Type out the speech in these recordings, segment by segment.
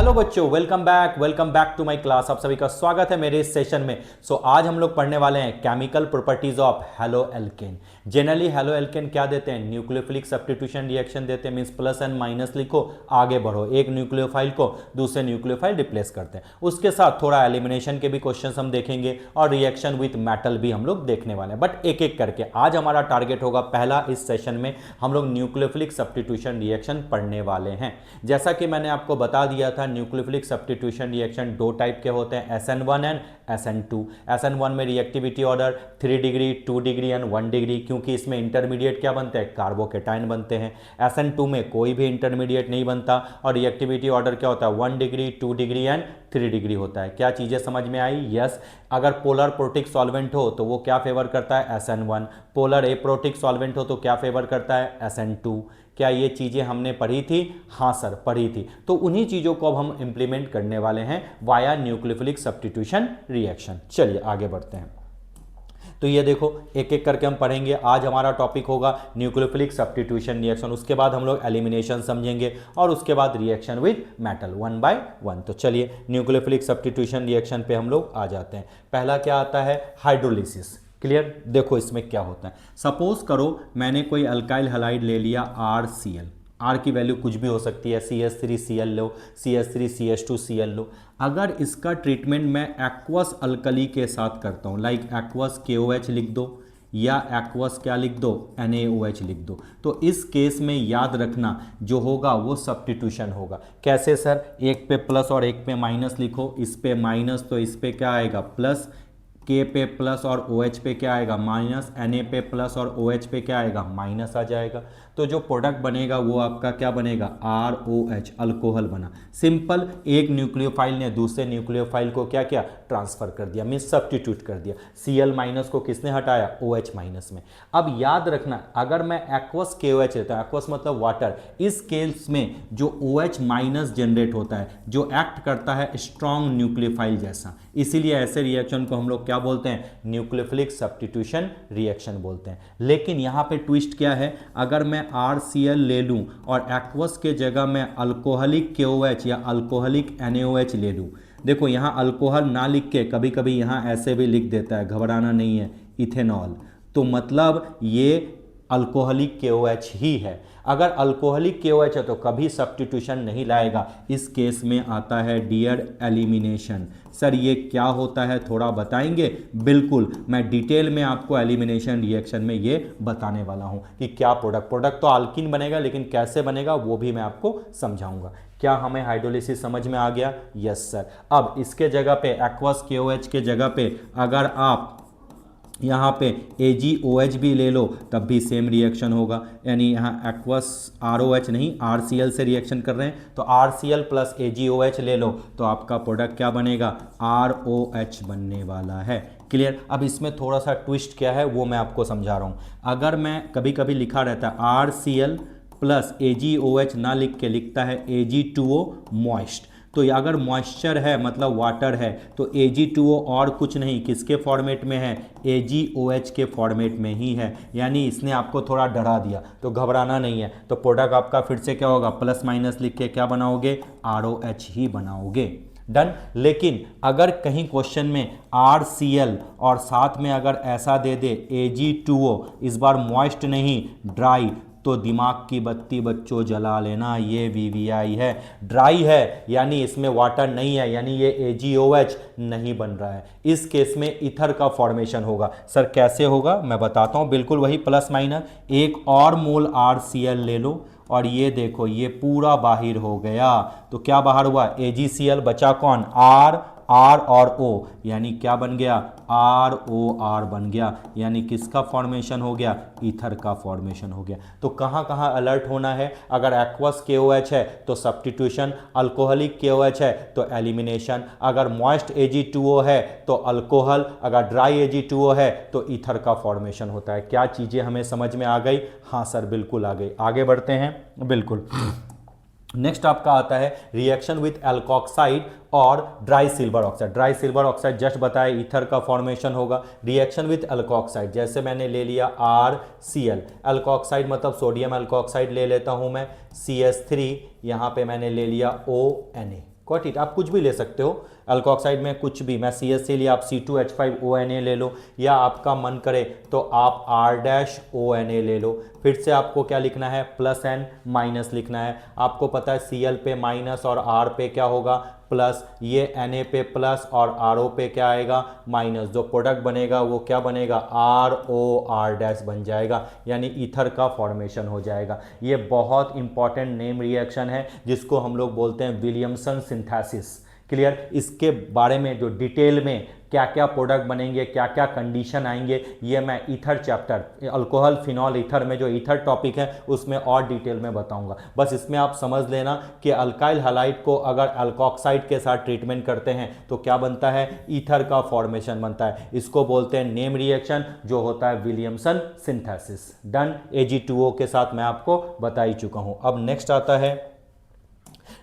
Hello बच्चों, welcome back to my class. आप सभी का स्वागत है मेरे इस सेशन में। आज हम लोग पढ़ने वाले हैं chemical properties of halo alkane. Generally halo alkane क्या देते हैं? न्यूक्लियोफिलिक सब्स्टिट्यूशन रिएक्शन देते हैं, मींस प्लस एंड माइनस लिखो, आगे बढ़ो, एक न्यूक्लियोफाइल को दूसरे न्यूक्लियोफाइल रिप्लेस करते हैं। उसके साथ थोड़ा एलिमिनेशन के भी क्वेश्चन हम देखेंगे और रिएक्शन विथ मेटल भी हम लोग देखने वाले हैं, बट एक एक करके। आज हमारा टारगेट होगा पहला, इस सेशन में हम लोग न्यूक्लियोफिलिक सब्स्टिट्यूशन रिएक्शन पढ़ने वाले हैं। जैसा कि मैंने आपको बता दिया था, न्यूक्लियोफिलिक सब्स्टिट्यूशन रिएक्शन दो टाइप के होते हैं, SN1 एंड SN2। SN1 में reactivity order 3 degree, 2 degree and 1 degree, क्योंकि इसमें इंटरमीडिएट क्या बनते हैं? कार्बोकेटाइन बनते हैं। SN2 में कोई भी इंटरमीडिएट नहीं बनता और रिएक्टिविटी ऑर्डर क्या होता है? 1 डिग्री, 2 डिग्री एंड 3 डिग्री होता है। क्या चीज़ें समझ में आई? यस। अगर पोलर प्रोटिक सॉल्वेंट हो तो वो क्या फेवर करता है? SN1। पोलर एप्रोटिक सॉल्वेंट हो तो क्या फेवर करता है? SN2। क्या ये चीज़ें हमने पढ़ी थी? हाँ सर, पढ़ी थी। तो उन्हीं चीज़ों को अब हम इंप्लीमेंट करने वाले हैं वाया न्यूक्लियोफिलिक सब्स्टिट्यूशन रिएक्शन। चलिए आगे बढ़ते हैं। तो ये देखो, एक एक करके हम पढ़ेंगे। आज हमारा टॉपिक होगा न्यूक्लियोफिलिक सब्स्टिट्यूशन रिएक्शन, उसके बाद हम लोग एलिमिनेशन समझेंगे और उसके बाद रिएक्शन विद मेटल 1 बाय 1। तो चलिए न्यूक्लियोफिलिक सब्स्टिट्यूशन रिएक्शन पे हम लोग आ जाते हैं। पहला क्या आता है? हाइड्रोलिसिस। क्लियर? देखो इसमें क्या होता है। सपोज करो मैंने कोई अल्काइल हैलाइड ले लिया RCl। R की वैल्यू कुछ भी हो सकती है, CH3Cl लो, CH3CH2Cl लो। अगर इसका ट्रीटमेंट मैं एक्वस अल्कली के साथ करता हूँ, लाइक एक्वस KOH लिख दो या एक्वस क्या लिख दो? NaOH लिख दो। तो इस केस में याद रखना जो होगा वो सब्स्टिट्यूशन होगा। कैसे सर? एक पे प्लस और एक पे माइनस लिखो, इस पे माइनस तो इस पे क्या आएगा? प्लस, K पे प्लस और OH पे क्या आएगा? माइनस, Na पे प्लस और OH पे क्या आएगा? माइनस आ जाएगा। तो जो प्रोडक्ट बनेगा वो आपका क्या बनेगा? ROH, अल्कोहल बना। सिंपल, एक न्यूक्लियोफाइल ने दूसरे न्यूक्लियोफाइल को क्या किया? ट्रांसफर कर दिया, मीन्स सब्स्टिट्यूट कर दिया। Cl माइनस को किसने हटाया? OH माइनस में। अब याद रखना, अगर मैं एक्वस KOH लेता हूँ, एक्वस मतलब वाटर, इस केस में जो OH माइनस जनरेट होता है, जो एक्ट करता है स्ट्रॉन्ग न्यूक्लियोफाइल जैसा, इसीलिए ऐसे रिएक्शन को हम लोग क्या बोलते हैं? न्यूक्लियोफिलिक सब्स्टिट्यूशन रिएक्शन बोलते हैं। लेकिन यहाँ पे ट्विस्ट क्या है? अगर मैं RCl ले लूँ और एक्वस के जगह मैं अल्कोहलिक KOH या अल्कोहलिक NaOH ले लूँ, देखो यहाँ अल्कोहल ना लिख के कभी कभी यहाँ ऐसे भी लिख देता है, घबराना नहीं है, इथेनॉल। तो मतलब ये अल्कोहलिक KOH ही है। अगर अल्कोहलिक KOH है तो कभी सब्स्टिट्यूशन नहीं लाएगा। इस केस में आता है डियर एलिमिनेशन। सर ये क्या होता है थोड़ा बताएंगे? बिल्कुल, मैं डिटेल में आपको एलिमिनेशन रिएक्शन में ये बताने वाला हूँ कि क्या प्रोडक्ट तो अल्कीन बनेगा, लेकिन कैसे बनेगा वो भी मैं आपको समझाऊंगा। क्या हमें हाइड्रोलिसिस समझ में आ गया? Yes sir. अब इसके जगह पे एक्वस KOH के जगह पे अगर आप यहाँ पे AgOH भी ले लो तब भी सेम रिएक्शन होगा। यानी यहाँ एक्वस ROH नहीं, RCl से रिएक्शन कर रहे हैं, तो RCl प्लस AgOH ले लो तो आपका प्रोडक्ट क्या बनेगा? ROH बनने वाला है। क्लियर? अब इसमें थोड़ा सा ट्विस्ट क्या है वो मैं आपको समझा रहा हूँ। अगर मैं कभी कभी लिखा रहता है RCl प्लस AgOH ना लिख के लिखता है Ag2O मॉइस्ट, तो अगर मॉइस्चर है मतलब वाटर है तो Ag2O और कुछ नहीं, किसके फॉर्मेट में है? AgOH के फॉर्मेट में ही है। यानी इसने आपको थोड़ा डरा दिया, तो घबराना नहीं है। तो प्रोडक्ट आपका फिर से क्या होगा? प्लस माइनस लिख के क्या बनाओगे? ROH ही बनाओगे। डन। लेकिन अगर कहीं क्वेश्चन में RCl और साथ में अगर ऐसा दे दे Ag2O, इस बार मॉइस्ट नहीं ड्राई, तो दिमाग की बत्ती बच्चों जला लेना, ये VVI है। ड्राई है यानी इसमें वाटर नहीं है, यानी ये AgOH नहीं बन रहा है। इस केस में ईथर का फॉर्मेशन होगा। सर कैसे होगा? मैं बताता हूँ। बिल्कुल वही प्लस माइनस, एक और मोल RCl ले लो और ये देखो ये पूरा बाहर हो गया। तो क्या बाहर हुआ? AgCl, बचा कौन? R और O, यानी क्या बन गया? ROR बन गया। यानी किसका फॉर्मेशन हो गया? ईथर का फॉर्मेशन हो गया। तो कहाँ कहाँ अलर्ट होना है? अगर एक्वस KOH है तो सब्स्टिट्यूशन, अल्कोहलिक KOH है तो एलिमिनेशन, अगर मॉइस्ट Ag2O है तो अल्कोहल, अगर ड्राई Ag2O है तो ईथर का फॉर्मेशन होता है। क्या चीज़ें हमें समझ में आ गई? हाँ सर बिल्कुल आ गई। आगे बढ़ते हैं। बिल्कुल। नेक्स्ट आपका आता है रिएक्शन विथ एल्कोक्साइड और dry silver oxide. Dry silver oxide just बताया ईथर का फॉर्मेशन होगा। रिएक्शन विथ एल्कोक्साइड, जैसे मैंने ले लिया RCl, एल्कोक्साइड मतलब सोडियम एल्कोक्साइड ले लेता हूं मैं, CH3, यहां पे मैंने ले लिया ONa। Got it. आप कुछ भी ले सकते हो अल्कोक्साइड में, कुछ भी। मैं CH लिया, आप C2H5ONa ले लो, या आपका मन करे तो आप R-ONa ले लो। फिर से आपको क्या लिखना है, प्लस एन माइनस लिखना है। आपको पता है Cl पे माइनस और R पे क्या होगा, प्लस। ये Na पे प्लस और RO पे क्या आएगा, माइनस। जो प्रोडक्ट बनेगा वो क्या बनेगा, ROR- बन जाएगा, यानी ईथर का फॉर्मेशन हो जाएगा। ये बहुत इंपॉर्टेंट नेम रिएक्शन है जिसको हम लोग बोलते हैं विलियमसन सिंथेसिस। क्लियर। इसके बारे में जो डिटेल में क्या क्या प्रोडक्ट बनेंगे, क्या क्या कंडीशन आएंगे, ये मैं ether chapter, alcohol phenol ether में जो ईथर टॉपिक है उसमें और डिटेल में बताऊंगा। बस इसमें आप समझ लेना कि अल्काइल हैलाइड को अगर अल्कोक्साइड के साथ ट्रीटमेंट करते हैं तो क्या बनता है, ईथर का फॉर्मेशन बनता है। इसको बोलते हैं नेम रिएक्शन, जो होता है विलियमसन सिंथेसिस। डन। Ag2O के साथ मैं आपको बता ही चुका हूं। अब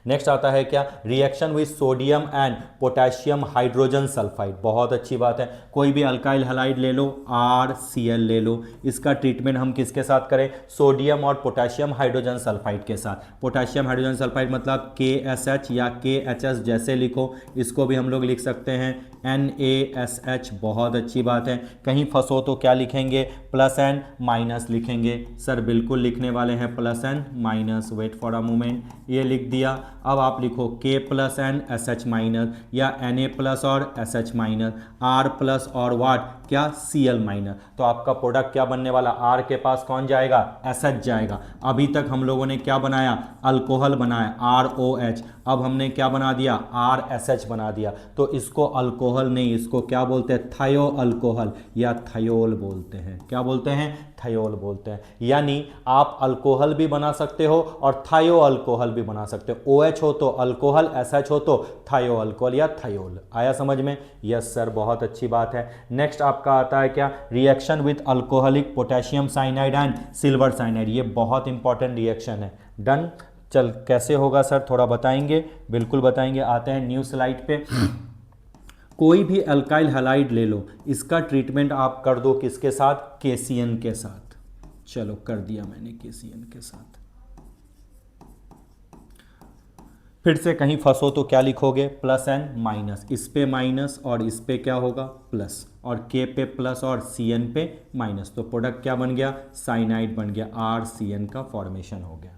नेक्स्ट आता है क्या, reaction with sodium and potassium hydrogen sulphide. बहुत अच्छी बात है। कोई भी अल्काइल हैलाइड ले लो, RCl ले लो। इसका ट्रीटमेंट हम किसके साथ करें, सोडियम और पोटेशियम हाइड्रोजन सल्फाइड के साथ। पोटेशियम हाइड्रोजन सल्फाइड मतलब KSH या KHS जैसे लिखो, इसको भी हम लोग लिख सकते हैं NaSH। बहुत अच्छी बात है। कहीं फंसो तो क्या लिखेंगे, प्लस एन माइनस लिखेंगे। सर बिल्कुल लिखने वाले हैं plus N minus, wait for a moment, ये लिख दिया। अब आप लिखो K plus N SH minus, या Na प्लस और SH माइनस, R प्लस और वाट क्या, Cl माइनस। तो आपका प्रोडक्ट क्या बनने वाला, R के पास कौन जाएगा, SH जाएगा। अभी तक हम लोगों ने क्या बनाया, अल्कोहल बनाया ROH। अब हमने क्या बना दिया, RSH बना दिया। तो इसको अल्कोहल नहीं, इसको क्या बोलते हैं, थायो अल्कोहल या थायोल बोलते हैं। क्या बोलते हैं, थायोल बोलते हैं। यानी आप अल्कोहल भी बना सकते हो और थायो अल्कोहल भी बना सकते हो। OH हो तो अल्कोहल, SH हो तो थायो अल्कोहल या थायोल। आया समझ में, यस सर, बहुत अच्छी बात है। नेक्स्ट आपका आता है क्या, reaction with alcoholic potassium cyanide and silver cyanide. ये बहुत इंपॉर्टेंट रिएक्शन है। डन। चल कैसे होगा सर, थोड़ा बताएंगे, बिल्कुल बताएंगे। आते हैं न्यू स्लाइड पे। कोई भी अल्काइल हैलाइड ले लो, इसका ट्रीटमेंट आप कर दो किसके साथ, KCN के साथ। चलो कर दिया मैंने KCN के साथ। फिर से कहीं फंसो तो क्या लिखोगे, प्लस एन माइनस। इस पे माइनस और इस पे क्या होगा, प्लस, और K पे प्लस और CN पे माइनस। तो प्रोडक्ट क्या बन गया, साइनाइड बन गया, RCN का फॉर्मेशन हो गया।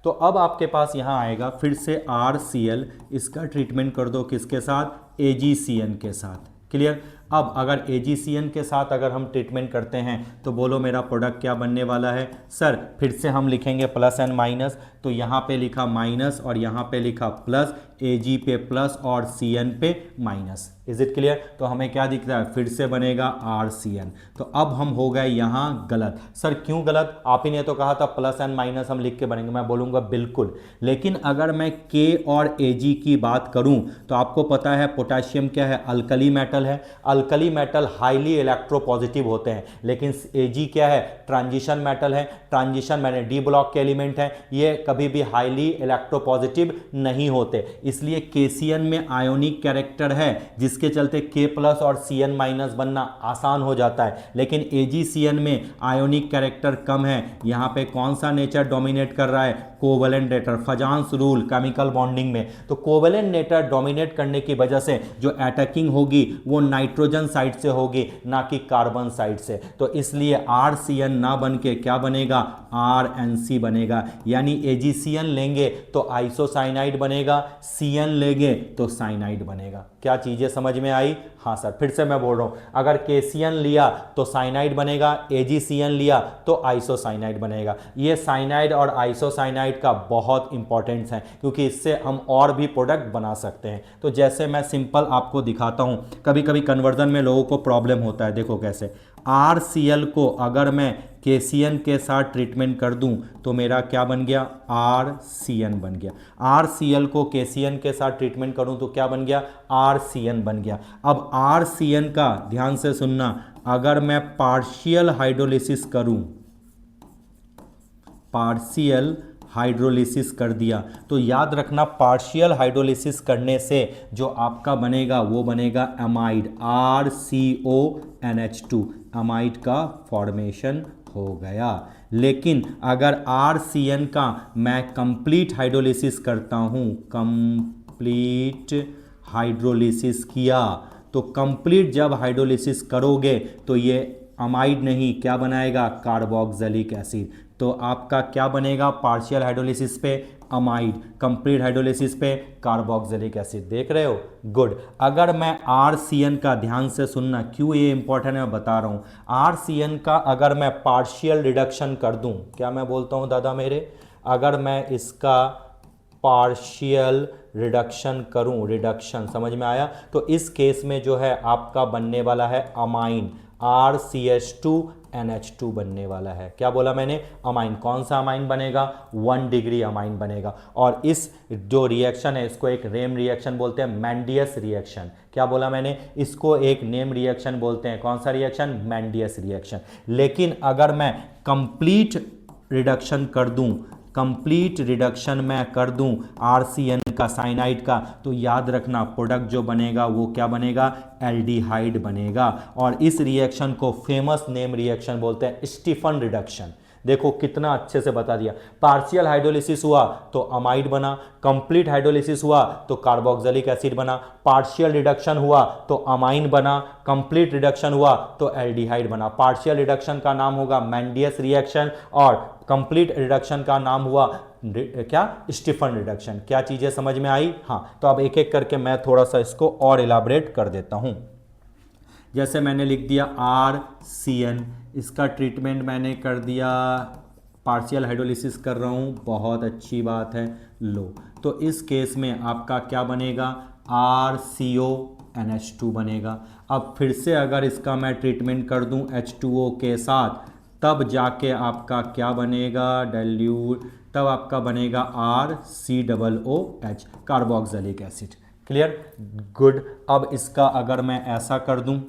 तो अब आपके पास यहाँ आएगा फिर से RCl, इसका ट्रीटमेंट कर दो किसके साथ, AgCN के साथ। क्लियर। अब अगर AgCN के साथ अगर हम ट्रीटमेंट करते हैं तो बोलो मेरा प्रोडक्ट क्या बनने वाला है। सर फिर से हम लिखेंगे प्लस एन माइनस, तो यहाँ पे लिखा माइनस और यहाँ पे लिखा प्लस, Ag पे प्लस और Cn पे माइनस। Is it clear. तो हमें क्या दिख रहा है, फिर से बनेगा RCN। तो अब हम हो गए यहाँ गलत। सर क्यों गलत, आप ही ने तो कहा था प्लस एन माइनस हम लिख के बनेंगे। मैं बोलूँगा बिल्कुल, लेकिन अगर मैं K और Ag की बात करूँ तो आपको पता है पोटेशियम क्या है, अल्कली मेटल है। अल्कली मेटल हाईली इलेक्ट्रोपॉजिटिव होते हैं, लेकिन Ag क्या है, ट्रांजिशन मेटल है। ट्रांजिशन मैंने डी ब्लॉक के एलिमेंट हैं, ये कभी भी हाईली इलेक्ट्रोपॉजिटिव नहीं होते। इसलिए KCN में आयोनिक कैरेक्टर है, जिसके चलते K प्लस और Cn माइनस बनना आसान हो जाता है। लेकिन AgCN में आयोनिक कैरेक्टर कम है। यहाँ पे कौन सा नेचर डोमिनेट कर रहा है, covalent nature, Fajans rule chemical bonding में। तो कोवेलेंट नेचर डोमिनेट करने की वजह से जो अटैकिंग होगी वो नाइट्रोजन साइड से होगी, ना कि कार्बन साइड से। तो इसलिए RCN ना बन के क्या बनेगा, RNC बनेगा। यानी AgCN लेंगे तो आइसोसाइनाइड बनेगा, CN लेंगे तो साइनाइड बनेगा। क्या चीजें समझ में आई। हाँ सर, फिर से मैं बोल रहा हूं, अगर KCN लिया तो साइनाइड बनेगा, AgCN लिया तो आइसोसाइनाइड बनेगा। ये साइनाइड और आइसोसाइनाइड का बहुत इंपॉर्टेंस है, क्योंकि इससे हम और भी प्रोडक्ट बना सकते हैं। तो जैसे मैं सिंपल आपको दिखाता हूं, कभी कभी कन्वर्जन में लोगों को प्रॉब्लम होता है। देखो कैसे, RCl को अगर मैं KCN के साथ ट्रीटमेंट कर दूं तो मेरा क्या बन गया, RCN बन गया। RCl को KCN के साथ ट्रीटमेंट करूं तो क्या बन गया, RCN बन गया। अब RCN का ध्यान से सुनना, अगर मैं पार्शियल हाइड्रोलिसिस करूं, पार्शियल हाइड्रोलिसिस कर दिया, तो याद रखना पार्शियल हाइड्रोलिसिस करने से जो आपका बनेगा वो बनेगा एमाइड, RCONH2, एमाइड का फॉर्मेशन हो गया। लेकिन अगर RCN का मैं कंप्लीट हाइड्रोलिसिस करता हूं, कंप्लीट कंप्लीट हाइड्रोलिसिस किया, तो कंप्लीट जब हाइड्रोलिसिस करोगे तो ये अमाइड नहीं क्या बनाएगा, कार्बोक्सिलिक एसिड। तो आपका क्या बनेगा, पार्शियल हाइड्रोलिसिस पे अमाइड, कंप्लीट हाइड्रोलिसिस पे कार्बोक्सिलिक एसिड। देख रहे हो, गुड। अगर मैं RCN का, ध्यान से सुनना क्यों ये इंपॉर्टेंट है मैं बता रहा हूँ। RCN का अगर मैं पार्शियल रिडक्शन कर दूं, क्या मैं बोलता हूँ दादा मेरे, अगर मैं इसका पार्शियल रिडक्शन करूं, रिडक्शन समझ में आया, तो इस केस में जो है आपका बनने वाला है अमाइन, RCH2NH2 बनने वाला है। क्या बोला मैंने, अमाइन। कौन सा अमाइन बनेगा, 1 डिग्री अमाइन बनेगा। और इस जो रिएक्शन है इसको एक नेम रिएक्शन बोलते हैं, मैंडियस रिएक्शन। क्या बोला मैंने, इसको एक नेम रिएक्शन बोलते हैं। कौन सा रिएक्शन, मैंडियस रिएक्शन। लेकिन अगर मैं कंप्लीट रिडक्शन कर दूं, कंप्लीट रिडक्शन मैं कर दूं RCN का, साइनाइड का, तो याद रखना प्रोडक्ट जो बनेगा वो क्या बनेगा, एल्डिहाइड बनेगा। और इस रिएक्शन को फेमस नेम रिएक्शन बोलते हैं, स्टीफन रिडक्शन। देखो कितना अच्छे से बता दिया। पार्शियल हाइड्रोलिसिस हुआ तो अमाइड बना, कंप्लीट हाइड्रोलिसिस हुआ तो कार्बोक्सिलिक एसिड बना, पार्शियल रिडक्शन हुआ तो अमाइन बना, कंप्लीट रिडक्शन हुआ तो एल्डिहाइड बना। पार्शियल रिडक्शन का नाम होगा मैंडियस रिएक्शन और कंप्लीट रिडक्शन का नाम हुआ क्या, स्टीफन रिडक्शन। क्या चीजें समझ में आई, हाँ। तो अब एक एक करके मैं थोड़ा सा इसको और इलाबरेट कर देता हूं। जैसे मैंने लिख दिया RCN, इसका ट्रीटमेंट मैंने कर दिया, पार्शियल हाइड्रोलिसिस कर रहा हूँ, बहुत अच्छी बात है, लो। तो इस केस में आपका क्या बनेगा, RCONH2 बनेगा। अब फिर से अगर इसका मैं ट्रीटमेंट कर दूं H2O के साथ, तब जाके आपका क्या बनेगा, डाइल्यूट, तब आपका बनेगा RCOOH, carboxylic acid. Clear, good. अब इसका अगर मैं ऐसा कर दूं,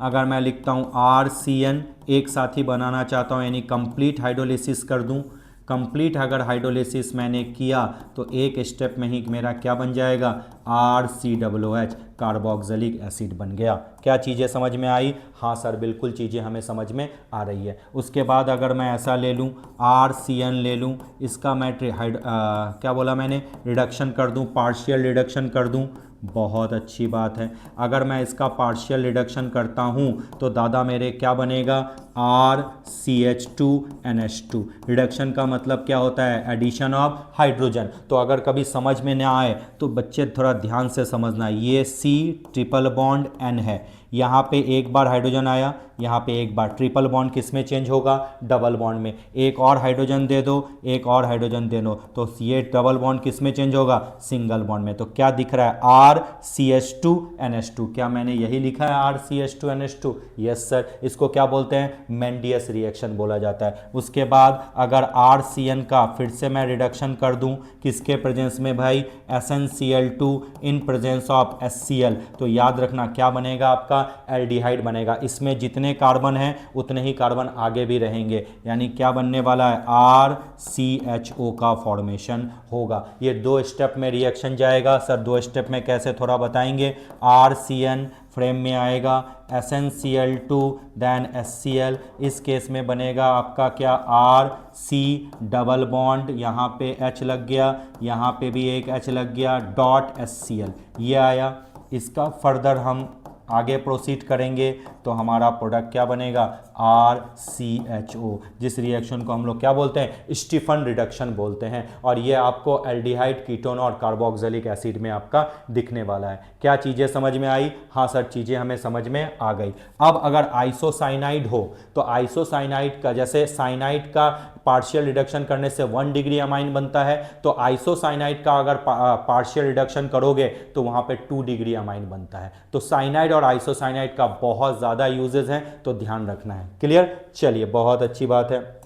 अगर मैं लिखता हूं RCN, एक साथ ही बनाना चाहता हूं, यानी कंप्लीट हाइड्रोलिसिस कर दूं। कंप्लीट अगर हाइड्रोलिसिस मैंने किया तो एक स्टेप में ही मेरा क्या बन जाएगा, RCOOH, कार्बोक्सिलिक एसिड बन गया। क्या चीज़ें समझ में आई, हाँ सर बिल्कुल चीज़ें हमें समझ में आ रही है। उसके बाद अगर मैं ऐसा ले लूँ, RCN ले लूँ, इसका मैं क्या बोला मैंने, रिडक्शन कर दूँ, पार्शियल रिडक्शन कर दूँ, बहुत अच्छी बात है। अगर मैं इसका पार्शियल रिडक्शन करता हूं तो दादा मेरे क्या बनेगा, RCH2NH2। रिडक्शन का मतलब क्या होता है, एडिशन ऑफ हाइड्रोजन। तो अगर कभी समझ में ना आए तो बच्चे थोड़ा ध्यान से समझना, ये C ट्रिपल बॉन्ड N है, यहाँ पे एक बार हाइड्रोजन आया, यहाँ पे एक बार, ट्रिपल बॉन्ड किस में चेंज होगा, डबल बॉन्ड में। एक और हाइड्रोजन दे दो, एक और हाइड्रोजन दे दो, तो ये डबल बॉन्ड किस में चेंज होगा, सिंगल बॉन्ड में। तो क्या दिख रहा है, RCH2NH2। क्या मैंने यही लिखा है, RCH2NH2? Yes sir. इसको क्या बोलते हैं, मेंडियस रिएक्शन बोला जाता है। उसके बाद अगर RCN का फिर से मैं रिडक्शन कर दूं, किसके प्रेजेंस में भाई, SnCl2 in presence of HCl, तो याद रखना क्या बनेगा आपका, एल्डिहाइड बनेगा। इसमें जितने कार्बन हैं उतने ही कार्बन आगे भी रहेंगे, यानी क्या बनने वाला है, RCHO का फॉर्मेशन होगा। ये 2 स्टेप में रिएक्शन जाएगा। सर 2 स्टेप में कैसे, थोड़ा बताएंगे। RCN फ्रेम में आएगा, SnCl2 देन HCl, इस केस में बनेगा आपका क्या, RC डबल बॉन्ड, यहाँ पे H लग गया, यहाँ पे भी एक H लग गया, डॉट HCl, ये आया। इसका फर्दर हम आगे प्रोसीड करेंगे तो हमारा प्रोडक्ट क्या बनेगा, RCHO, जिस रिएक्शन को हम लोग क्या बोलते हैं, स्टीफन रिडक्शन बोलते हैं। और ये आपको एल्डिहाइड, कीटोन और कार्बोक्सिलिक एसिड में आपका दिखने वाला है। क्या चीज़ें समझ में आई, हाँ सर चीज़ें हमें समझ में आ गई। अब अगर आइसोसाइनाइड हो तो आइसोसाइनाइड का, जैसे साइनाइड का पार्शियल रिडक्शन करने से 1 डिग्री अमाइन बनता है, तो आइसोसाइनाइड का अगर पार्शियल रिडक्शन करोगे तो वहाँ पे 2 डिग्री अमाइन बनता है। तो साइनाइड और आइसोसाइनाइड का बहुत ज़्यादा यूजेस हैं, तो ध्यान रखना है। क्लियर, चलिए बहुत अच्छी बात है।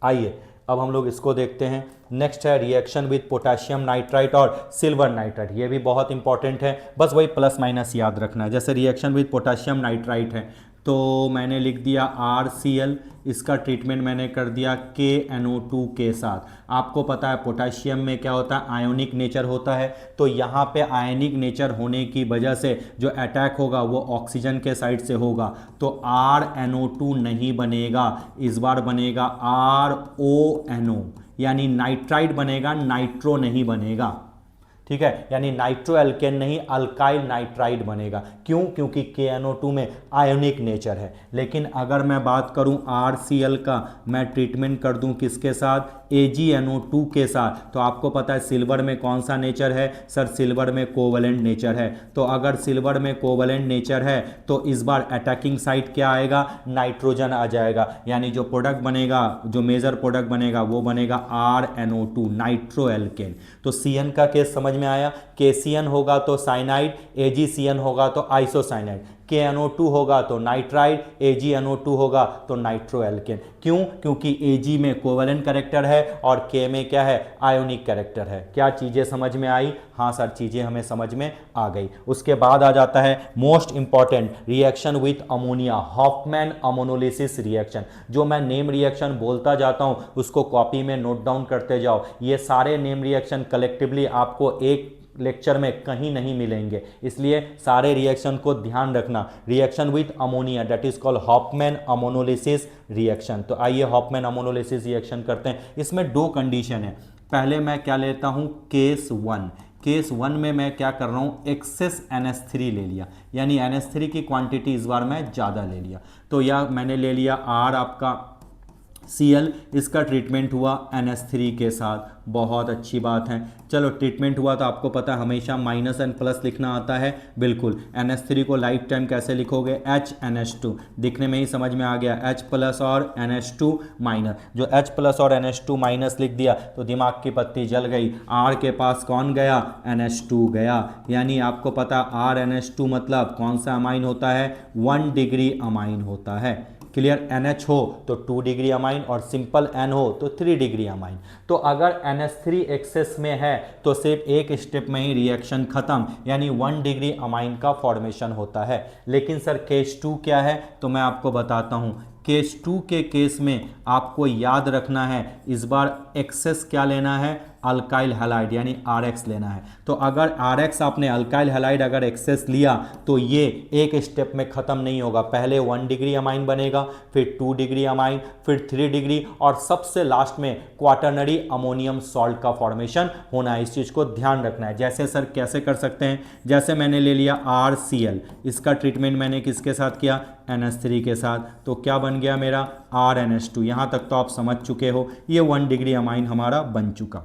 आइए अब हम लोग इसको देखते हैं। नेक्स्ट है रिएक्शन विद पोटेशियम नाइट्राइट और सिल्वर नाइट्राइट। ये भी बहुत इंपॉर्टेंट है, बस वही प्लस माइनस याद रखना है। जैसे रिएक्शन विद पोटेशियम नाइट्राइट है तो मैंने लिख दिया RCl, इसका ट्रीटमेंट मैंने कर दिया KNO2 के साथ। आपको पता है पोटेशियम में क्या होता है, आयोनिक नेचर होता है, तो यहाँ पे आयोनिक नेचर होने की वजह से जो अटैक होगा वो ऑक्सीजन के साइड से होगा, तो RNO2 नहीं बनेगा, इस बार बनेगा RONO, यानी नाइट्राइट बनेगा, नाइट्रो नहीं बनेगा। ठीक है, यानी नाइट्रो एल्केन नहीं अल्काइल नाइट्राइड बनेगा। क्यों? क्योंकि KNO2 में आयोनिक नेचर है। लेकिन अगर मैं बात करूं RCl का, मैं ट्रीटमेंट कर दूं किसके साथ? AgNO2 के साथ, तो आपको पता है सिल्वर में कौन सा नेचर है सर? सिल्वर में कोवलेंट नेचर है। तो अगर सिल्वर में कोवलेंट नेचर है तो इस बार अटैकिंग साइट क्या आएगा? नाइट्रोजन आ जाएगा। यानी जो प्रोडक्ट बनेगा, जो मेजर प्रोडक्ट बनेगा वो बनेगा RNO2 नाइट्रो एल्केन। तो CN का केस समझ में आया। KCN होगा तो साइनाइड, AgCN होगा तो आइसोसाइनाइड, KNO2 होगा तो नाइट्राइड, AgNO2 होगा तो नाइट्रो एल्केन। क्यों? क्योंकि Ag में कोवलेंट कैरेक्टर है और K में क्या है? आयोनिक कैरेक्टर है। क्या चीजें समझ में आई? हाँ सर, चीजें हमें समझ में आ गई। उसके बाद आ जाता है most important reaction with ammonia, Hofmann ammonolysis reaction. जो मैं नेम रिएक्शन बोलता जाता हूं उसको कॉपी में नोट डाउन करते जाओ। ये सारे नेम रिएक्शन कलेक्टिवली आपको एक लेक्चर में कहीं नहीं मिलेंगे, इसलिए सारे रिएक्शन को ध्यान रखना। Reaction with ammonia that is called Hofmann ammonolysis reaction. तो आइए हॉफमैन अमोनोलिसिस रिएक्शन करते हैं। इसमें दो कंडीशन है। पहले मैं क्या लेता हूं? केस 1। केस 1 में मैं क्या कर रहा हूं? एक्सेस NH3 ले लिया, यानी NH3 की क्वांटिटी इस बार मैं ज़्यादा ले लिया। तो यह मैंने ले लिया R आपका Cl, इसका ट्रीटमेंट हुआ NH3 के साथ। बहुत अच्छी बात है। चलो ट्रीटमेंट हुआ तो आपको पता है हमेशा माइनस एंड प्लस लिखना आता है। बिल्कुल, NH3 को लाइफ टाइम कैसे लिखोगे? HNH2। दिखने में ही समझ में आ गया, H प्लस और NH2 माइनस। जो H प्लस और NH2 माइनस लिख दिया तो दिमाग की पत्ती जल गई। R के पास कौन गया? NH2 गया। यानी आपको पता RNH2 मतलब कौन सा अमाइन होता है? 1 डिग्री अमाइन होता है। क्लियर? NH हो तो 2 डिग्री अमाइन और सिंपल N हो तो 3 डिग्री अमाइन। तो अगर NH3 एक्सेस में है तो सिर्फ एक स्टेप में ही रिएक्शन खत्म, यानी 1 डिग्री अमाइन का फॉर्मेशन होता है। लेकिन सर केस 2 क्या है? तो मैं आपको बताता हूं। केस 2 के केस में आपको याद रखना है इस बार एक्सेस क्या लेना है? अल्काइल हैलाइड यानी RX लेना है। तो अगर RX आपने अल्काइल हैलाइड अगर एक्सेस लिया तो ये एक स्टेप में ख़त्म नहीं होगा। पहले 1 डिग्री अमाइन बनेगा, फिर 2 डिग्री अमाइन, फिर 3 डिग्री और सबसे लास्ट में क्वाटरनरी अमोनियम सॉल्ट का फॉर्मेशन होना है। इस चीज़ को ध्यान रखना है। जैसे सर कैसे कर सकते हैं? जैसे मैंने ले लिया RCl, इसका ट्रीटमेंट मैंने किसके साथ किया? NH3 के साथ। तो क्या बन गया मेरा? RNH2। यहाँ तक तो आप समझ चुके हो, ये 1 डिग्री अमाइन हमारा बन चुका।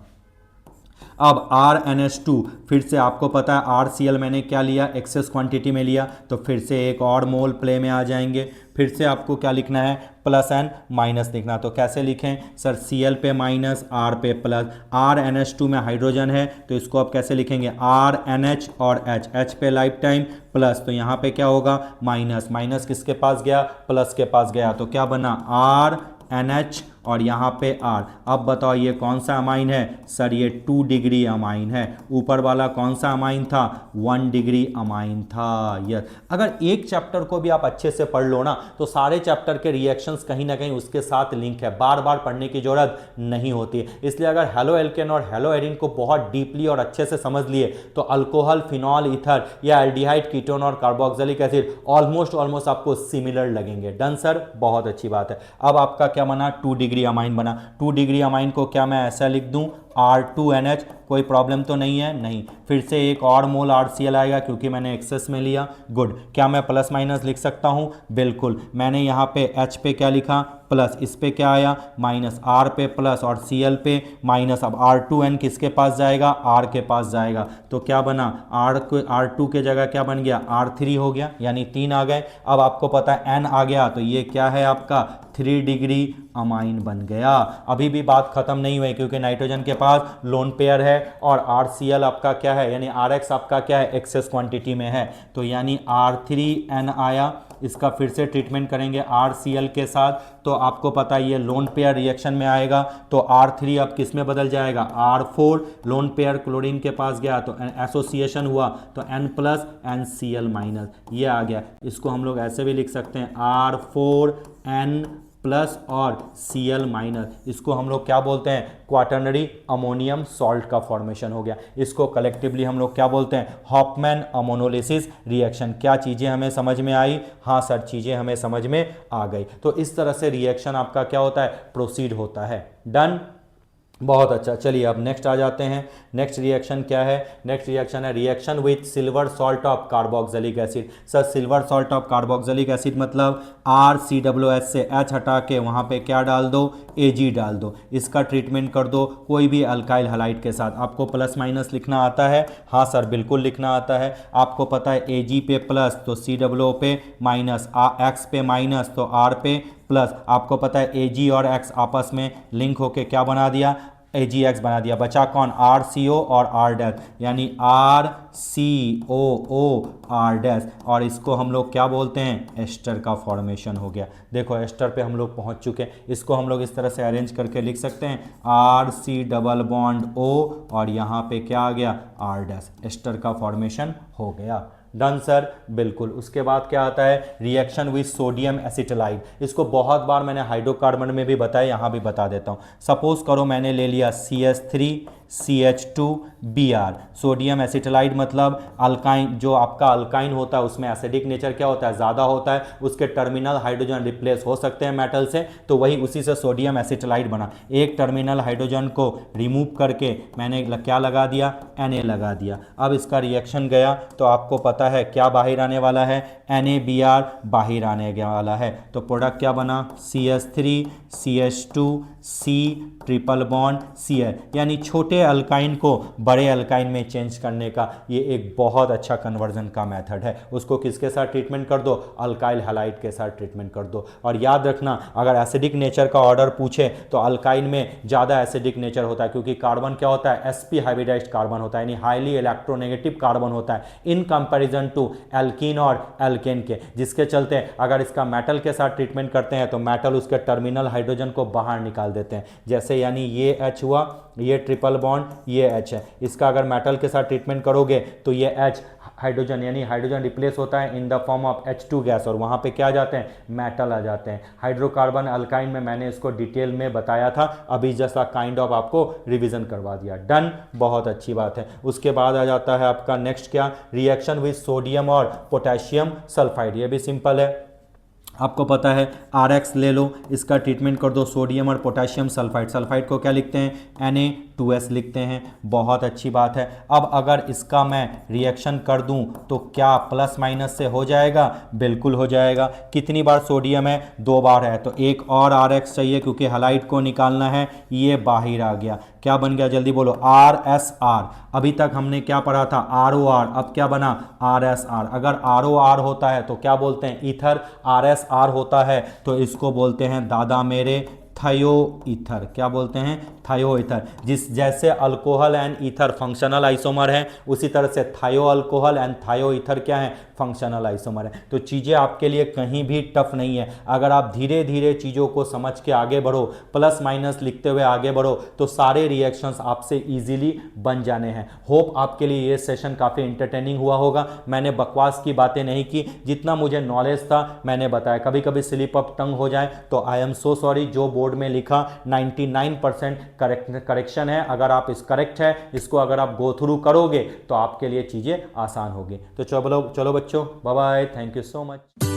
अब RNH2 फिर से आपको पता है RCl मैंने क्या लिया? एक्सेस क्वांटिटी में लिया, तो फिर से एक और मोल प्ले में आ जाएंगे। फिर से आपको क्या लिखना है? प्लस एंड माइनस लिखना। तो कैसे लिखें सर? Cl पे माइनस, R पे प्लस। RNH2 में हाइड्रोजन है तो इसको आप कैसे लिखेंगे? RNH और H, H पे लाइफ टाइम प्लस, तो यहाँ पे क्या होगा? माइनस। माइनस किसके पास गया? प्लस के पास गया। तो क्या बना? RNH और यहाँ पे R। अब बताओ ये कौन सा अमाइन है? सर ये 2 डिग्री अमाइन है। ऊपर वाला कौन सा अमाइन था? 1 डिग्री अमाइन था। यस, अगर एक चैप्टर को भी आप अच्छे से पढ़ लो ना तो सारे चैप्टर के रिएक्शंस कहीं ना कहीं उसके साथ लिंक है, बार बार पढ़ने की जरूरत नहीं होती है। इसलिए अगर हेलो एल्केन और हेलो एरिन को बहुत डीपली और अच्छे से समझ लिए तो अल्कोहल, फिनॉल, ईथर या एल्डिहाइड, कीटोन और कार्बोक्सिलिक एसिड ऑलमोस्ट आपको सिमिलर लगेंगे। डन सर, बहुत अच्छी बात है। अब आपका क्या बना? 2 डिग्री अमाइन बना। 2 डिग्री अमाइन को क्या मैं ऐसा लिख दूं? R2NH। कोई प्रॉब्लम तो नहीं है? नहीं। फिर से एक और मोल RCl आएगा क्योंकि मैंने एक्सेस में लिया। गुड। क्या मैं प्लस माइनस लिख सकता हूं? बिल्कुल। मैंने यहाँ पे H पे क्या लिखा? प्लस। इस पे क्या आया? माइनस। R पे प्लस और Cl पे माइनस। अब R2N किसके पास जाएगा? R के पास जाएगा। तो क्या बना? R2 के जगह क्या बन गया? R3 हो गया, यानी 3 आ गए। अब आपको पता है N आ गया तो ये क्या है आपका? 3 डिग्री अमाइन बन गया। अभी भी बात खत्म नहीं हुई क्योंकि नाइट्रोजन के पास लोन पेयर है और RCl आपका क्या है? यानी RX आपका क्या है? एक्सेस क्वांटिटी में है। तो यानी R3N आया। इसका फिर से ट्रीटमेंट करेंगे RCl के साथ। तो आपको पता है ये लोन पेयर रिएक्शन में आएगा तो R3 अब किस में बदल जाएगा? R4। लोन पेयर क्लोरीन के पास गया तो एसोसिएशन हुआ तो N प्लस NCl माइनस, ये आ गया। इसको हम लोग ऐसे भी लिख सकते हैं R4N प्लस और Cl माइनस। इसको हम लोग क्या बोलते हैं? क्वाटरनरी अमोनियम सॉल्ट का फॉर्मेशन हो गया। इसको कलेक्टिवली हम लोग क्या बोलते हैं? Hofmann ammonolysis reaction. क्या चीज़ें हमें समझ में आई? हाँ सर, चीज़ें हमें समझ में आ गई। तो इस तरह से रिएक्शन आपका क्या होता है? प्रोसीड होता है। डन। बहुत अच्छा, चलिए अब नेक्स्ट आ जाते हैं। नेक्स्ट रिएक्शन क्या है? नेक्स्ट रिएक्शन है reaction with silver salt of carboxylic acid. Sir silver salt of carboxylic acid मतलब RCOOH से H हटा के वहाँ पे क्या डाल दो? Ag डाल दो। इसका ट्रीटमेंट कर दो कोई भी अल्काइल हैलाइड के साथ। आपको प्लस माइनस लिखना आता है? हाँ सर बिल्कुल लिखना आता है। आपको पता है Ag पे प्लस तो COO पे माइनस, X पे माइनस तो R पे प्लस। आपको पता है Ag और X आपस में लिंक होके क्या बना दिया? AgX बना दिया। बचा कौन? RCO और R डैश, यानी RCOO R डैश, और इसको हम लोग क्या बोलते हैं? एस्टर का फॉर्मेशन हो गया। देखो एस्टर पे हम लोग पहुंच चुके हैं। इसको हम लोग इस तरह से अरेंज करके लिख सकते हैं RC डबल बॉन्ड O और यहाँ पे क्या आ गया? R dash. एस्टर का फॉर्मेशन हो गया। डन सर, बिल्कुल। उसके बाद क्या आता है? Reaction with sodium एसिटाइड। इसको बहुत बार मैंने हाइड्रोकार्बन में भी बताया, यहाँ भी बता देता हूँ। सपोज करो मैंने ले लिया CH3CH2Br। सोडियम एसिटाइड मतलब अल्काइन, जो आपका अल्काइन होता है उसमें एसिडिक नेचर क्या होता है? ज़्यादा होता है। उसके टर्मिनल हाइड्रोजन रिप्लेस हो सकते हैं मेटल से, तो वही उसी से सोडियम एसिटाइड बना। एक टर्मिनल हाइड्रोजन को रिमूव करके मैंने क्या लगा दिया? Na लगा दिया। अब इसका रिएक्शन गया तो आपको पता है क्या बाहर आने वाला है? NaBr बाहर आने वाला है। तो प्रोडक्ट क्या बना? CH3CH2C ट्रिपल बॉन्ड Cl, यानी छोटे अल्काइन को बड़े अल्काइन में चेंज करने का ये एक बहुत अच्छा कन्वर्जन का मेथड है। उसको किसके साथ ट्रीटमेंट कर दो? अल्काइल हैलाइड के साथ ट्रीटमेंट कर दो। और याद रखना अगर एसिडिक नेचर का ऑर्डर पूछे तो अल्काइन में ज़्यादा एसिडिक नेचर होता है, क्योंकि कार्बन क्या होता है? sp हाइब्रिडाइज्ड कार्बन होता है, यानी हाईली इलेक्ट्रोनेगेटिव कार्बन होता है इन कंपैरिजन टू एल्कीन और एल्केन के, जिसके चलते अगर इसका मेटल के साथ ट्रीटमेंट करते हैं तो मेटल उसके टर्मिनल हाइड्रोजन को बाहर निकाल देते हैं। जैसे यानी ये H हुआ, ये ट्रिपल बॉन्ड, ये H है। इसका अगर मेटल के साथ ट्रीटमेंट करोगे तो ये H हाइड्रोजन, यानी हाइड्रोजन रिप्लेस होता है in the form of H2 gas, और वहाँ पे क्या आ जाते हैं? मेटल आ जाते हैं। हाइड्रोकार्बन अल्काइन में मैंने इसको डिटेल में बताया था, अभी जैसा काइंड ऑफ आपको रिवीजन करवा दिया। डन, बहुत अच्छी बात है। उसके बाद आ जाता है आपका नेक्स्ट क्या? रिएक्शन विद सोडियम और पोटेशियम सल्फाइड। ये भी सिंपल है, आपको पता है RX ले लो, इसका ट्रीटमेंट कर दो सोडियम और पोटेशियम सल्फाइड। सल्फाइड को क्या लिखते हैं? Na2S लिखते हैं। बहुत अच्छी बात है। अब अगर इसका मैं रिएक्शन कर दूं तो क्या प्लस माइनस से हो जाएगा? बिल्कुल हो जाएगा। कितनी बार सोडियम है? 2 बार है, तो एक और RX चाहिए क्योंकि हैलाइड को निकालना है। ये बाहर आ गया, क्या बन गया? जल्दी बोलो। RSR। अभी तक हमने क्या पढ़ा था? ROR, अब क्या बना? RSR। अगर ROR होता है तो क्या बोलते हैं? ईथर। RSR होता है तो इसको बोलते हैं दादा मेरे थायो ईथर। क्या बोलते हैं? थायो ईथर। जिस जैसे alcohol and ether functional isomer है, उसी तरह से थायो अल्कोहल एंड थायो ईथर क्या है? फंक्शनल आइसोमर है। तो चीज़ें आपके लिए कहीं भी टफ नहीं है। अगर आप धीरे धीरे चीज़ों को समझ के आगे बढ़ो, प्लस माइनस लिखते हुए आगे बढ़ो, तो सारे रिएक्शंस आपसे इजीली बन जाने हैं। होप आपके लिए ये सेशन काफ़ी इंटरटेनिंग हुआ होगा। मैंने बकवास की बातें नहीं की, जितना मुझे नॉलेज था मैंने बताया। कभी कभी स्लिप ऑफ टंग हो जाए तो आई एम सो सॉरी। जो बोर्ड में लिखा 99% करेक्शन है। अगर आप इस करेक्ट है, इसको अगर आप गो थ्रू करोगे तो आपके लिए चीज़ें आसान होगी। तो चलो चलो बच्चों, bye bye, thank you so much.